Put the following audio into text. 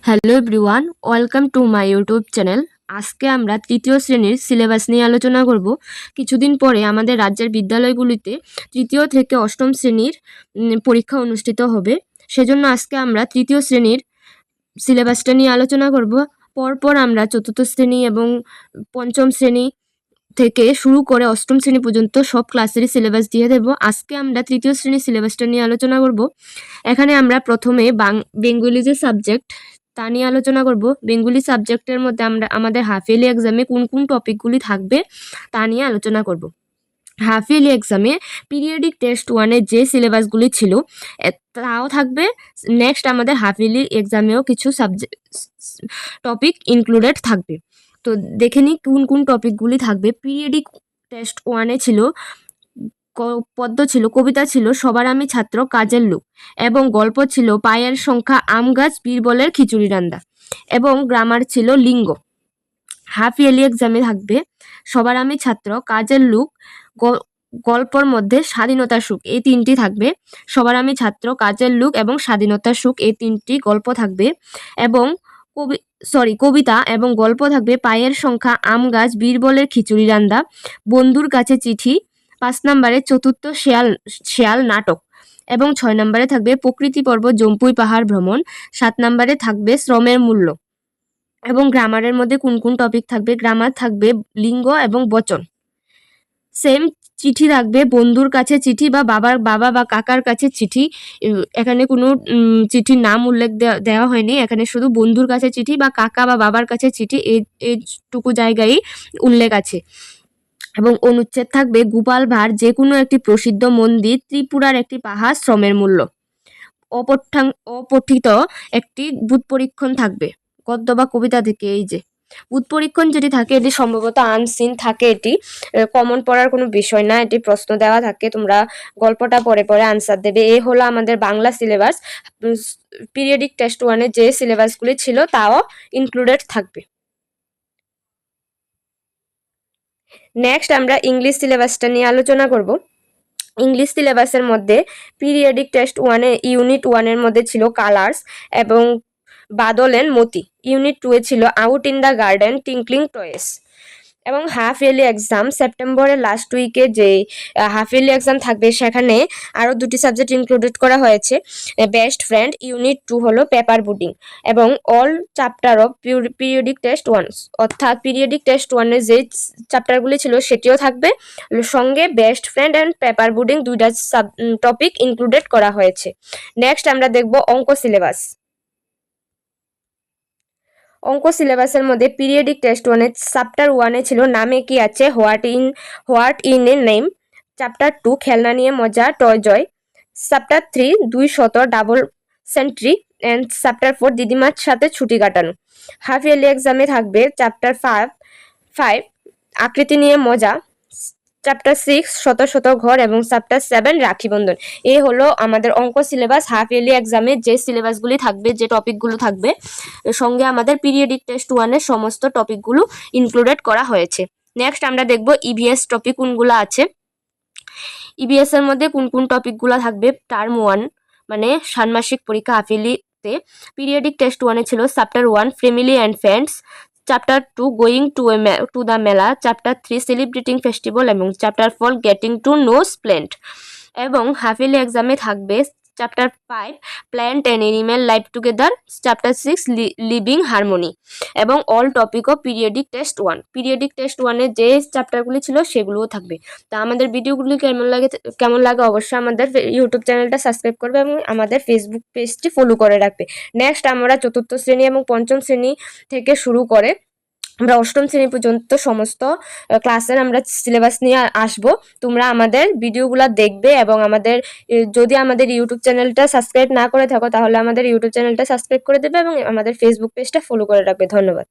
Hello everyone, welcome to my YouTube channel. আজকে আমরা তৃতীয় শ্রেণীর সিলেবাস নিয়ে আলোচনা করব। কিছুদিন পরে আমাদের রাজ্যের বিদ্যালয়গুলিতে তৃতীয় থেকে অষ্টম শ্রেণীর পরীক্ষা অনুষ্ঠিত হবে। সেজন্য আজকে আমরা তৃতীয় শ্রেণীর সিলেবাসটা নিয়ে আলোচনা করব। পরপর আমরা চতুর্থ শ্রেণী এবং পঞ্চম শ্রেণী থেকে শুরু করে অষ্টম শ্রেণী পর্যন্ত সব ক্লাসেরই সিলেবাস দিয়ে দেব। আজকে আমরা তৃতীয় শ্রেণীর সিলেবাসটা নিয়ে আলোচনা করব। এখানে আমরা প্রথমে বেঙ্গলি যে সাবজেক্ট তা নিয়ে আলোচনা করব। বেঙ্গলি সাবজেক্টের মধ্যে আমরা আমাদের হাফ ইয়ারলি এক্সামে কোন কোন টপিকগুলি থাকবে তা নিয়ে আলোচনা করব। হাফ ইয়ারলি এক্সামে পিরিয়ডিক টেস্ট ওয়ানের যে সিলেবাসগুলি ছিল তাও থাকবে। নেক্সট আমাদের হাফ ইয়ারলি এক্সামেও কিছু টপিক ইনক্লুডেড থাকবে। তো দেখে নিই কোন কোন টপিকগুলি থাকবে। পিরিয়ডিক টেস্ট ওয়ানে ছিল পদ্য ছিল, কবিতা ছিল সবার আমি ছাত্র, কাজের লোক, এবং গল্প ছিল পায়ের সংখ্যা, আম গাছ, বীরবলের খিচুড়ি রান্দা, এবং গ্রামার ছিল লিঙ্গ। হাফ ইয়ারলি এক্সামে থাকবে সবার আমি ছাত্র, কাজের লোক, গল্পর মধ্যে স্বাধীনতার সুখ, এই তিনটি থাকবে। সবার আমি ছাত্র, কাজের লোক এবং স্বাধীনতার সুখ, এই তিনটি গল্প থাকবে। এবং কবিতা এবং গল্প থাকবে পায়ের সংখ্যা, আম গাছ, বীরবলের খিচুড়ি রান্দা, বন্ধুর কাছে চিঠি, 5 নম্বরে চতুর্থ শেয়াল নাটক, এবং 6 নম্বরে থাকবে প্রকৃতি পর্ব, জম্পুই পাহাড় ভ্রমণ, 7 নম্বরে থাকবে শ্রমের মূল্য। এবং গ্রামারের মধ্যে কোন কোন টপিক থাকবে, গ্রামার থাকবে লিঙ্গ এবং বচন। সেম চিঠি থাকবে বন্ধুর কাছে চিঠি বা বাবা বা কাকার কাছে চিঠি। এখানে কোনো চিঠির নাম উল্লেখ দেওয়া হয়নি, এখানে শুধু বন্ধুর কাছে চিঠি বা কাকা বা বাবার কাছে চিঠি এইটুকু জায়গায় উল্লেখ আছে। এবং অনুচ্ছেদ থাকবে গোপাল ভাঁড়, যে কোনো একটি প্রসিদ্ধ মন্দির, ত্রিপুরার একটি পাহাড়, শ্রমের মূল্য। অপঠিত একটি বুথ পরীক্ষণ থাকবে গদ্য বা কবিতা থেকে। এই যে বুথ পরীক্ষণ যেটি থাকে এটি সম্ভবত আনসিন থাকে, এটি কমন পড়ার কোনো বিষয় না, এটি প্রশ্ন দেওয়া থাকে, তোমরা গল্পটা পরে পরে আনসার দেবে। এই হলো আমাদের বাংলা সিলেবাস। পিরিয়ডিক টেস্ট ওয়ানে যে সিলেবাসগুলি ছিল তাও ইনক্লুডেড থাকবে। নেক্সট আমরা ইংলিশ সিলেবাসটা নিয়ে আলোচনা করব। ইংলিশ সিলেবাসের মধ্যে পিরিয়ডিক টেস্ট ওয়ানে ইউনিট ওয়ানের মধ্যে ছিল কালার্স এবং বাদল এন্ড মতি। ইউনিট 2 এ ছিল out in the garden, twinkling toys. এবং হাফ ইয়ারলি এক্সাম সেপ্টেম্বরের লাস্ট উইকে যে হাফ ইয়ারলি এক্সাম থাকবে সেখানে আরও 2টি সাবজেক্ট ইনক্লুডেড করা হয়েছে। বেস্ট ফ্রেন্ড, ইউনিট 2 হলো পেপার বুডিং, এবং all chapter of periodic test one, অর্থাৎ পিরিয়ডিক টেস্ট ওয়ানের যে চ্যাপ্টারগুলি ছিল সেটিও থাকবে, সঙ্গে বেস্ট ফ্রেন্ড অ্যান্ড পেপার বুডিং 2টা টপিক ইনক্লুডেড করা হয়েছে। নেক্সট আমরা দেখব অঙ্ক সিলেবাস। অঙ্ক সিলেবাসের মধ্যে পিরিয়ডিক টেস্ট ওয়ানে চ্যাপ্টার 1-এ ছিল নামে কি আছে, what in a name. Chapter 2 খেলনা নিয়ে মজা, toy joy. Chapter 3 200 double century, and chapter 4 দিদিমার সাথে ছুটি কাটানো। হাফ ইয়ারলি এক্সামে থাকবে চ্যাপ্টার 5 আকৃতি নিয়ে মজা, চ্যাপ্টার 6 শত শত ঘর, এবং চ্যাপ্টার 7 রাখি বন্ধন। এই হলো আমাদের অঙ্ক সিলেবাস। হাফ ইয়ারলি এক্সামে যে সিলেবাসগুলি থাকবে, যে টপিকগুলো থাকবে, সঙ্গে আমাদের পিরিয়ডিক টেস্ট ওয়ানের সমস্ত টপিকগুলো ইনক্লুডেড করা হয়েছে। নেক্সট আমরা দেখব ইভিএস টপিক কোনগুলো আছে। ইভিএস এর মধ্যে কোন কোন টপিকগুলো থাকবে। টার্ম 1 মানে ষান্মাসিক পরীক্ষা হাফ ইয়ারলিতে পিরিয়ডিক টেস্ট ওয়ানে ছিল chapter 1 family and friends, chapter 2 going to the mela, chapter 3 celebrating festival, এবং chapter 4 getting to know plants. এবং হাফ ইয়ারলি এক্সামে থাকবে chapter 5 plant and animal live together, chapter 6 living harmony, এবং all topic of periodic test 1। Periodic test 1-এ যে চ্যাপ্টারগুলি ছিল সেগুলোও থাকবে। তা আমাদের ভিডিওগুলি কেমন লাগে অবশ্যই আমাদের ইউটিউব চ্যানেলটা সাবস্ক্রাইব করবে এবং আমাদের ফেসবুক পেজটি ফলো করে রাখবে। নেক্সট আমরা চতুর্থ শ্রেণী এবং পঞ্চম শ্রেণী থেকে শুরু করে আমরা অষ্টম শ্রেণী পর্যন্ত সমস্ত ক্লাসের আমরা সিলেবাস নিয়ে আসব। তোমরা আমাদের ভিডিওগুলো দেখবে এবং যদি আমাদের ইউটিউব চ্যানেলটা সাবস্ক্রাইব না করে থাকো তাহলে আমাদের ইউটিউব চ্যানেলটা সাবস্ক্রাইব করে দেবে এবং আমাদের ফেসবুক পেজটা ফলো করে রাখবে। ধন্যবাদ।